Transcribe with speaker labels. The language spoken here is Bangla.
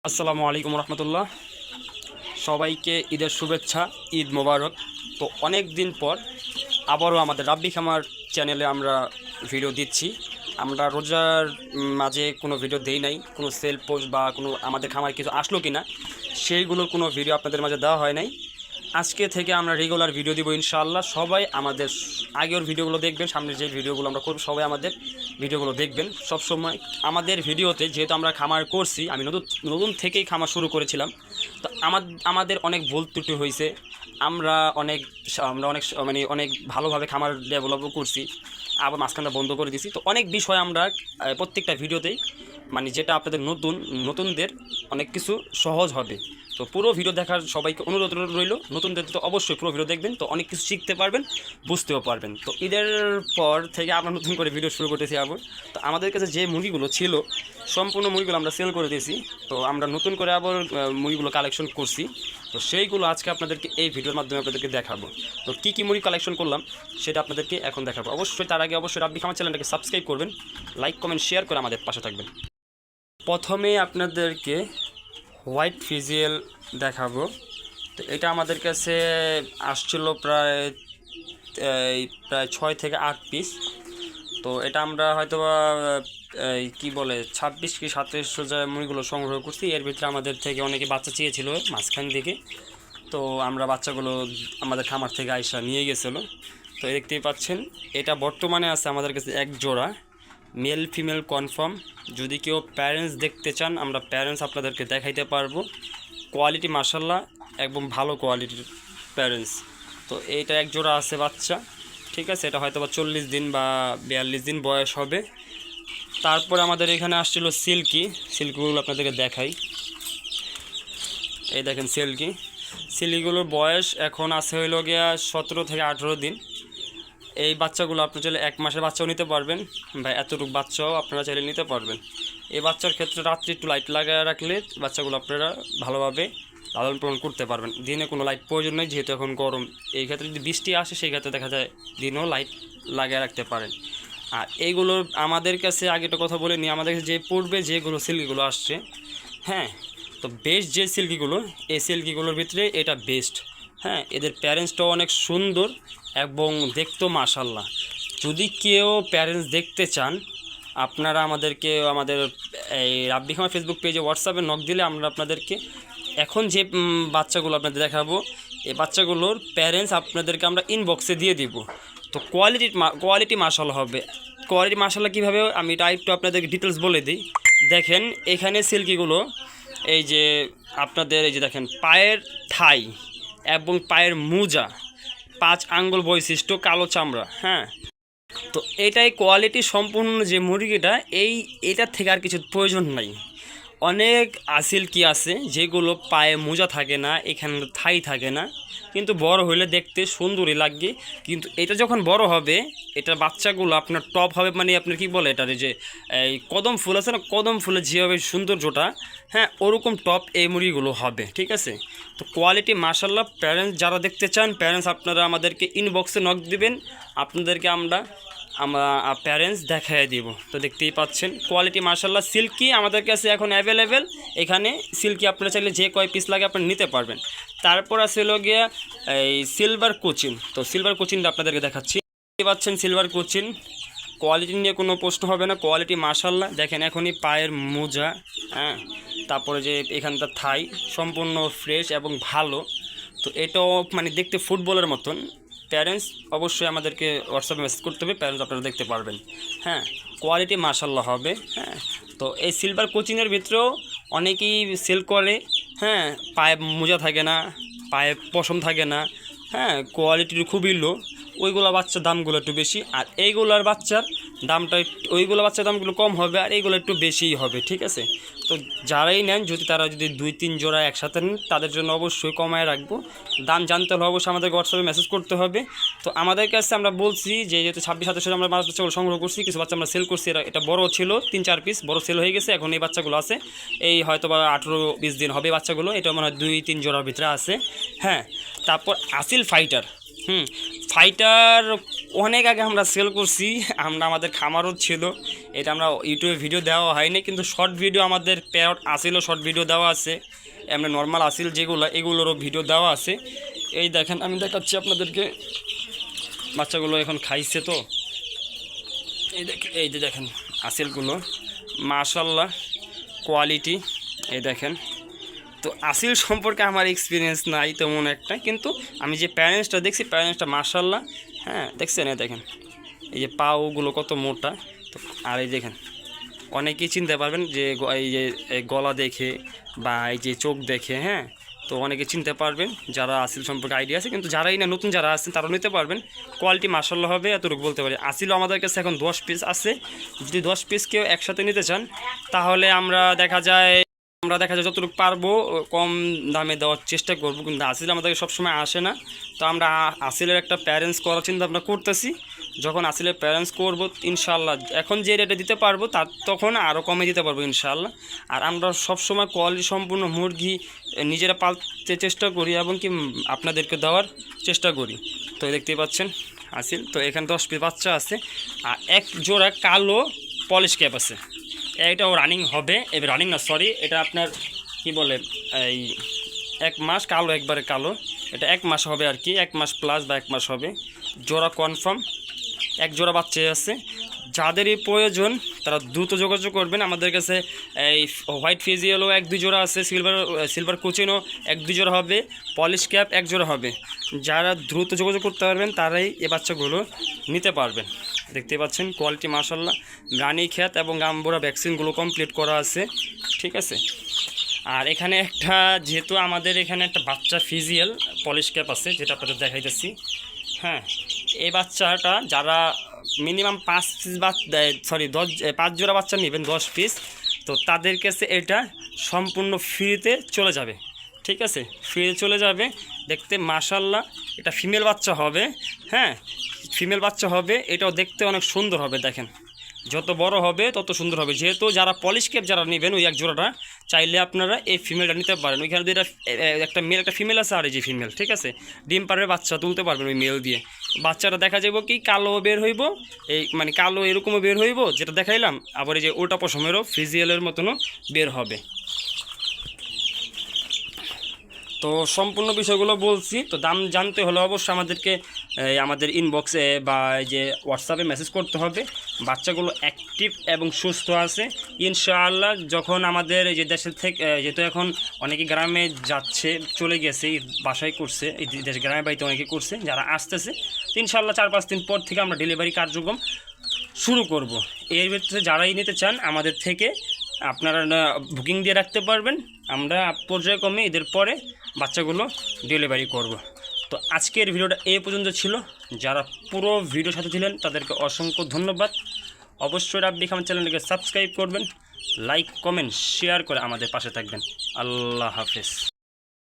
Speaker 1: আসসালামু আলাইকুম রহমতুল্লাহ। সবাইকে ঈদের শুভেচ্ছা, ঈদ মোবারক। তো অনেক দিন পর আবারও আমাদের রাব্বি খামার চ্যানেলে আমরা ভিডিও দিচ্ছি। আমরা রোজার মাঝে কোনো ভিডিও দেই নাই, কোনো সেল পোস্ট বা কোনো আমাদের খামার কিছু আসলো কি না সেইগুলোর কোনো ভিডিও আপনাদের মাঝে দেওয়া হয় নাই। আজকে থেকে আমরা রেগুলার ভিডিও দিব ইনশাআল্লাহ। সবাই আমাদের আগের ভিডিওগুলো দেখবেন, সামনের যে ভিডিওগুলো আমরা করব সবাই আমাদের ভিডিওগুলো দেখবেন সব সময়। আমাদের ভিডিওতে যেহেতু আমরা খামার করছি, আমি নতুন নতুন থেকেই খামার শুরু করেছিলাম, তো আমাদের অনেক ভুল ত্রুটি হয়েছে। আমরা অনেক অনেক ভালোভাবে খামার ডেভেলপও করছি, আবার মাঝখানটা বন্ধ করে দিছি। তো অনেক বিষয় আমরা প্রত্যেকটা ভিডিওতেই যেটা আপনাদের নতুনদের অনেক কিছু সহজ হবে। তো পুরো ভিডিও দেখার সবাইকে অনুরোধ রইল। নতুনদের তো অবশ্যই পুরো ভিডিও দেখবেন, তো অনেক কিছু শিখতে পারবেন, বুঝতেও পারবেন। তো ঈদের পর থেকে আমরা নতুন করে ভিডিও শুরু করতেছি আবার। তো আমাদের কাছে যে মুরগিগুলো ছিল সম্পূর্ণ মুরগিগুলো আমরা সেল করে দিয়েছি। তো আমরা নতুন করে আবার মুরগিগুলো কালেকশন করছি। তো সেইগুলো আজকে আপনাদেরকে এই ভিডিওর মাধ্যমে আপনাদেরকে দেখাবো। তো কী মুরগি কালেকশন করলাম সেটা আপনাদেরকে এখন দেখাবো। অবশ্যই তার আগে অবশ্যই রাব্বি খামার চ্যানেলটাকে সাবস্ক্রাইব করবেন, লাইক কমেন্ট শেয়ার করে আমাদের পাশে থাকবেন। প্রথমে আপনাদেরকে হোয়াইট ফিজিয়াল দেখাবো। তো এটা আমাদের কাছে আসছিল প্রায় 6 থেকে 8 পিস। তো এটা আমরা হয়তোবা কি বলে 26 কি 27 মুরগিগুলো সংগ্রহ করছি। এর ভিতরে আমাদের থেকে অনেকে বাচ্চা চেয়েছিল মাঝখান দিকে, তো আমরা বাচ্চাগুলো আমাদের খামার থেকে আইসা নিয়ে গেছিলো। তো দেখতেই পাচ্ছেন এটা বর্তমানে আছে আমাদের কাছে এক জোড়া, মেল ফিমেল কনফার্ম। যদি কেউ প্যারেন্টস দেখতে চান আমরা প্যারেন্টস আপনাদেরকে দেখাইতে পারবো। কোয়ালিটি মাশাল্লাহ একদম ভালো কোয়ালিটির প্যারেন্টস। তো এইটা এক জোড়া আছে বাচ্চা, ঠিক আছে। এটা হয়তো বা 40 দিন বা 42 দিন বয়স হবে। তারপরে আমাদের এখানে আসছিল সিল্কিগুলো আপনাদেরকে দেখাই। এই দেখেন সিল্কিগুলোর বয়স এখন আছে হইল গিয়া 17 থেকে 18 দিন। এই বাচ্চাগুলো আপনি চাইলে 1 মাসের বাচ্চাও নিতে পারবেন, বা এতটুকু বাচ্চাও আপনারা চাইলে নিতে পারবেন। এই বাচ্চার ক্ষেত্রে রাত্রি একটু লাইট লাগায় রাখলে বাচ্চাগুলো আপনারা ভালোভাবে লালন পালন করতে পারবেন। দিনে কোনো লাইট প্রয়োজন নেই, যেহেতু এখন গরম। এই ক্ষেত্রে যদি বৃষ্টি আসে সেই ক্ষেত্রে দেখা যায় দিনেও লাইট লাগিয়ে রাখতে পারেন। আর এইগুলোর আমাদের কাছে আগে একটা কথা বলে নিই, আমাদের কাছে যে পূর্বে যেগুলো সিল্কিগুলো আসছে, হ্যাঁ, তো বেস্ট যে সিল্কিগুলো, এই সিল্কিগুলোর ভিতরে এটা বেস্ট। হ্যাঁ, এদের প্যারেন্টসটাও অনেক সুন্দর এবং দেখতেও মাশাল্লাহ। যদি কেউ প্যারেন্টস দেখতে চান আপনারা আমাদের এই রাব্বি খামার ফেসবুক পেজে হোয়াটসঅ্যাপে নক দিলে আমরা আপনাদেরকে এখন যে বাচ্চাগুলো আপনাদের দেখাবো, এই বাচ্চাগুলোর প্যারেন্টস আপনাদেরকে আমরা ইনবক্সে দিয়ে দিব। তো কোয়ালিটি মাশাল্লাহ হবে। কোয়ালিটি মাশাল্লাহ কীভাবে আমি এটা একটু আপনাদেরকে ডিটেলস বলে দিই। দেখেন এখানে সিল্কিগুলো এই যে আপনাদের এই যে দেখেন পায়ের থাই এবং পায়ের মোজা, 5 আঙ্গুল বৈশিষ্ট্য, কালো চামড়া। হ্যাঁ, তো এটাই কোয়ালিটি সম্পূর্ণ যে মুরগিটা, এটার থেকে আর কিছু প্রয়োজন নাই। অনেক সিল্কি আছে যেগুলো পায়ে মোজা থাকে না, এখানে থাই থাকে না, কিন্তু বড় হলে দেখতে সুন্দরই লাগবে। কিন্তু এটা যখন বড় হবে এটার বাচ্চাগুলো আপনার টপ হবে, আপনার কি বলে এটার যে এই কদম ফুল আছে না, কদম ফুলের যেভাবে সৌন্দর্যটা, হ্যাঁ, ওরকম টপ এই মুরগিগুলো হবে, ঠিক আছে। তো কোয়ালিটি মাশাল্লাহ। প্যারেন্টস যারা দেখতে চান প্যারেন্টস আপনারা আমাদেরকে ইনবক্সে নক দিবেন, আপনাদেরকে আমরা প্যারেন্টস দেখাই দিব। তো দেখতেই পাচ্ছেন কোয়ালিটি মাশাল্লাহ। সিল্কি আমাদের কাছে এখন অ্যাভেলেবেল। এখানে সিল্কি আপনারা চাইলে যে কয় পিস লাগে আপনারা নিতে পারবেন। তারপর আছে হলো গিয়া এই সিলভার কোচিন। তো সিলভার কোচিনটা আপনাদেরকে দেখাচ্ছি। দেখতে পাচ্ছেন সিলভার কোচিন, কোয়ালিটি নিয়ে কোনো প্রশ্ন হবে না, কোয়ালিটি মাশাল্লাহ। দেখেন এখনই পায়ের মোজা, হ্যাঁ, তারপরে যে এখানটা থাই সম্পূর্ণ ফ্রেশ এবং ভালো। তো এটাও দেখতে ফুটবলের মতন। প্যারেন্টস অবশ্যই আমাদেরকে হোয়াটসঅ্যাপে মেসেজ করতে হবে, প্যারেন্টস আপনারা দেখতে পারবেন। হ্যাঁ, কোয়ালিটি মাশাল্লাহ হবে। হ্যাঁ, তো এই সিলভার কোচিনের ভিতরেও অনেকেই সেল করে। হ্যাঁ, পায়ে মোজা থাকে না, পায়ে পশম থাকে না, হ্যাঁ, কোয়ালিটির খুবই লো। ওইগুলো বাচ্চার দামগুলো একটু বেশি, আর এইগুলোর বাচ্চার দামটা ওইগুলো বাচ্চার দামগুলো কম হবে, আর এইগুলো একটু বেশিই হবে, ঠিক আছে। তো যারাই নেন তারা যদি 2-3 জোড়া একসাথে নেন তাদের জন্য অবশ্যই কমায় রাখবো। দাম জানতে হলে অবশ্যই আমাদের হোয়াটসঅ্যাপে মেসেজ করতে হবে। তো আমাদের কাছে আমরা বলছি যে যেহেতু 26-27 আমরা বাচ্চাগুলো সংগ্রহ করছি, কিছু বাচ্চা আমরা সেল করছি। এটা বড় ছিল 3-4 পিস, বড় সেল হয়ে গেছে। এখন এই বাচ্চাগুলো আছে, এই হয়তো বা 18-20 দিন হবে বাচ্চাগুলো। এটা মনে হয় 2-3 জোড়ার ভিতরে আছে। হ্যাঁ, তারপর আসিল ফাইটার, ফাইটার অনেক আগে আমরা সেল করছি, আমরা আমাদের খামারও ছিল, এটা আমরা ইউটিউবে ভিডিও দেওয়া হয়নি, কিন্তু শর্ট ভিডিও আমাদের প্যারট আসিলও শর্ট ভিডিও দেওয়া আছে, এমনি নর্মাল আসিল যেগুলো এগুলোরও ভিডিও দেওয়া আছে। এই দেখেন আমি দেখাচ্ছি আপনাদেরকে, বাচ্চাগুলো এখন খাইছে তো, এই যে দেখেন আসিলগুলো মাশাআল্লাহ কোয়ালিটি। এই দেখেন, তো আসিল সম্পর্কে আমার এক্সপিরিয়েন্স নাই তেমন একটা, কিন্তু আমি যে প্যারেন্টসটা দেখছি প্যারেন্টসটা মাশাআল্লাহ, হ্যাঁ দেখছেন, এই দেখেন এই যে পাওগুলো কত মোটা। তো আর এই দেখেন অনেকেই চিনতে পারবেন যে এই যে গলা দেখে বা এই যে চোখ দেখে, হ্যাঁ তো অনেকে চিনতে পারবেন যারা আসিল সম্পর্কে আইডিয়া আছে, কিন্তু যারাই না নতুন যারা আছেন তারাও নিতে পারবেন। কোয়ালিটি মাশাআল্লাহ হবে এতটুকু বলতে পারি। আসিলও আমাদের কাছে এখন 10 পিস আছে, যদি 10 পিস কেউ একসাথে নিতে চান তাহলে আমরা দেখা যায় যতটুকু পারবো কম দামে দেওয়ার চেষ্টা করবো, কিন্তু আসিল আমাদেরকে সবসময় আসে না। তো আমরা আসিলের একটা প্যারেন্টস করার চিন্তা আমরা করতেছি, যখন আসিলের প্যারেন্টস করবো ইনশাআল্লাহ এখন যে রেটে দিতে পারবো তার তখন আরও কমে দিতে পারবো ইনশাআল্লাহ। আর আমরা সবসময় কোয়ালিটি সম্পূর্ণ মুরগি নিজেরা পালতে চেষ্টা করি এবং কি আপনাদেরকে দেওয়ার চেষ্টা করি। তো দেখতেই পাচ্ছেন আসিল, তো এখানে 10 পিস বাচ্চা আছে, আর এক জোড়া কালো পলিশ ক্যাপ আছে, এটাও রানিং হবে, এবার রানিং না সরি, এটা আপনার কি বলে এই 1 মাস কালো, একবারে কালো, এটা 1 মাস হবে আর কি, 1 মাস প্লাস বা 1 মাস হবে। জোড়া কনফার্ম, এক জোড়া বাচ্চা আছে। যাদেরই প্রয়োজন তারা দ্রুত যোগাযোগ করবেন আমাদের কাছে। এই হোয়াইট ফিজিয়ালও 1-2 জোড়া আছে, সিলভার কোচিনও 1-2 জোড়া হবে, পলিশ ক্যাপ 1 জোড়া হবে। যারা দ্রুত যোগাযোগ করতে পারবেন তারাই এই বাচ্চাগুলো নিতে পারবেন। দেখতে পাচ্ছেন কোয়ালিটি মাশাআল্লাহ, রানী খ্যাত এবং গাম্বুরা ভ্যাকসিনগুলো কমপ্লিট করা আছে, ঠিক আছে। আর এখানে একটা যেহেতু আমাদের এখানে একটা বাচ্চা ফিজিয়াল পলিশ ক্যাপ আছে যেটা আপনাদের দেখাইতেছি, হ্যাঁ এই বাচ্চাটা যারা মিনিমাম 5 পিস সরি 5 জোড়া বাচ্চা নেবেন 10 পিস, তো তাদের কাছে এটা সম্পূর্ণ ফ্রিতে চলে যাবে, ঠিক আছে, ফ্রিতে চলে যাবে। দেখতে মাশাআল্লাহ এটা ফিমেল বাচ্চা হবে, হ্যাঁ ফিমেল বাচ্চা হবে, এটাও দেখতে অনেক সুন্দর হবে। দেখেন যত বড় হবে তত সুন্দর হবে। যেহেতু যারা পলিশ ক্যাপ যারা নেবেন ওই এক জোড়াটা চাইলে আপনারা এই ফিমেলটা নিতে পারেন, ওইখানে দুইটা একটা মেল একটা ফিমেল আছে, আর এই যে ফিমেল, ঠিক আছে, ডিম পারে বাচ্চা তুলতে পারবেন ওই মেল দিয়ে। বাচ্চাটা দেখা যাবো কি কালো বের হইব, এই মানে কালো এরকমও বের হইব যেটা দেখাইলাম, আবার এই যে ওটা পশমেরও ফিজিয়ালের মতনও বের হবে। তো সম্পূর্ণ বিষয়গুলো বলছি। তো দাম জানতে হলে অবশ্যই আমাদেরকে আমাদের ইনবক্সে বা এই যে হোয়াটসঅ্যাপে মেসেজ করতে হবে। বাচ্চাগুলো অ্যাক্টিভ এবং সুস্থ আছে ইনশাআল্লাহ। যখন আমাদের এই যে দেশের থেকে যেহেতু এখন অনেকে গ্রামে যাচ্ছে, চলে গেছে, বাসায় করছে, এই দেশ গ্রামের বাড়িতে অনেকে করছে, যারা আসতেছে ইনশাআল্লাহ 4-5 দিন পর থেকে আমরা ডেলিভারি কার্যক্রম শুরু করব। এর ভিতরে যারাই নিতে চান আমাদের থেকে আপনারা বুকিং দিয়ে রাখতে পারবেন, আমরা পর্যায়ক্রমে এদের পরে বাচ্চাগুলো ডেলিভারি করব। তো আজকের ভিডিওটা এই পর্যন্ত ছিল। যারা পুরো ভিডিওর সাথে ছিলেন তাদেরকে অসংখ্য ধন্যবাদ। অবশ্যই রাব্বি খামার চ্যানেলটিকে সাবস্ক্রাইব করবেন, লাইক কমেন্ট শেয়ার করে আমাদের পাশে থাকবেন। আল্লাহ হাফেজ।